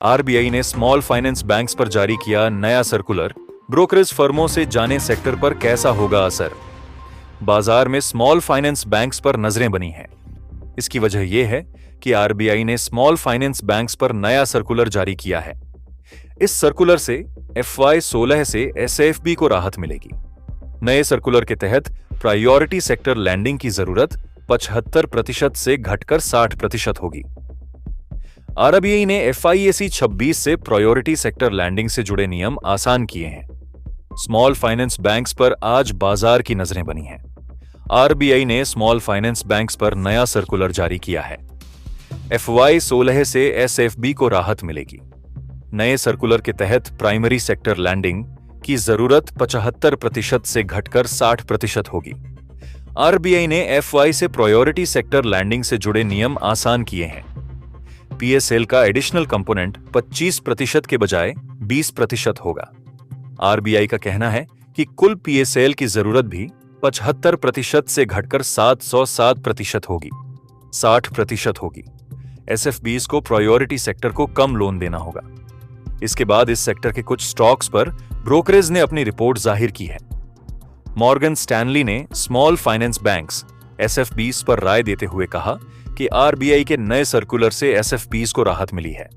RBI ने small finance banks पर जारी किया नया सर्कुलर। ब्रोकरेज फर्मों से जाने सेक्टर पर कैसा होगा असर। बाजार में स्मॉल फाइनेंस बैंक्स पर नजरें बनी हैं। इसकी वजह यह है कि आरबीआई ने स्मॉल फाइनेंस बैंक्स पर नया सर्कुलर जारी किया है। इस सर्कुलर से FY 16 से SFB को राहत मिलेगी। नए सर्कुलर के तहत प्रायोरिटी सेक्टर लैंडिंग की जरूरत 75% से घटकर 60% होगी। आरबीआई ने FIAC 26 से प्रायोरिटी सेक्टर लैंडिंग से जुड़े नियम आसान किए हैं। स्मॉल फाइनेंस बैंक्स पर आज बाजार की नजरें बनी हैं। आरबीआई ने स्मॉल फाइनेंस बैंक्स पर नया सर्कुलर जारी किया है। FY 16 से SFB को राहत मिलेगी। नए सर्कुलर के तहत प्राइमरी सेक्टर लैंडिंग की जरूरत 75% से घटकर 60% होगी। आरबीआई ने FY से प्रायोरिटी सेक्टर लैंडिंग से जुड़े नियम आसान किए हैं। PSL का एडिशनल कंपोनेंट 25% के बजाय 20% होगा। आरबीआई का कहना है कि कुल PSL की जरूरत भी 75% से घटकर 707% होगी, 60% होगी। SFBs को प्रायोरिटी सेक्टर को कम लोन देना होगा। इसके बाद इस सेक्टर के कुछ स्टॉक्स पर ब्रोकरेज ने अपनी रिपोर्ट जाहिर की है। मॉर्गन स्टैनली ने स्मॉल फाइनेंस बैंक्स SFBs पर राय देते हुए कहा कि आरबीआई के नए सर्कुलर से SFBs को राहत मिली है।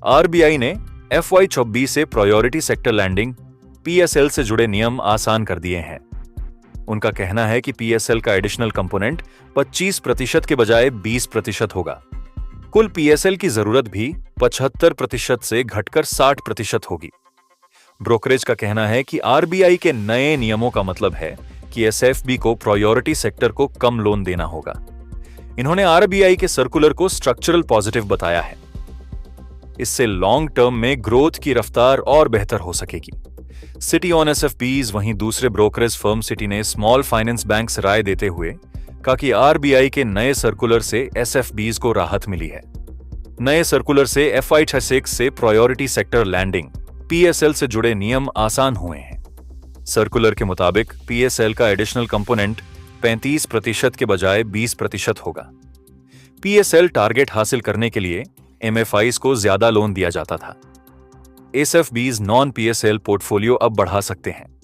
आरबीआई ने FY 26 से प्रायोरिटी सेक्टर लैंडिंग PSL से जुड़े नियम आसान कर दिए हैं। उनका कहना है कि PSL का एडिशनल कंपोनेंट 25% के बजाय 20% होगा। कुल PSL की जरूरत भी 75% से घटकर 60% होगी। ब्रोकरेज का कहना है कि आरबीआई के नए नियमों का मतलब है कि SFB को प्रायोरिटी सेक्टर को कम लोन देना होगा। इन्होंने आरबीआई के सर्कुलर को स्ट्रक्चरल पॉजिटिव बताया है। इससे लॉन्ग टर्म में ग्रोथ की रफ्तार और बेहतर हो सकेगी। सिटी ऑन SFBs, वहीं दूसरे ब्रोकरेज फर्म सिटी ने स्मॉल फाइनेंस बैंक्स राय देते हुए कहा कि आरबीआई के नए सर्कुलर से SFBs को राहत मिली है। नए सर्कुलर से FY 26 से प्रायोरिटी सेक्टर लैंडिंग PSL से जुड़े नियम आसान हुए हैं। सर्कुलर के मुताबिक PSL का एडिशनल कंपोनेंट 35% के बजाय 20% होगा। PSL टारगेट हासिल करने के लिए MFIs को ज्यादा लोन दिया जाता था। SFBs नॉन PSL पोर्टफोलियो अब बढ़ा सकते हैं।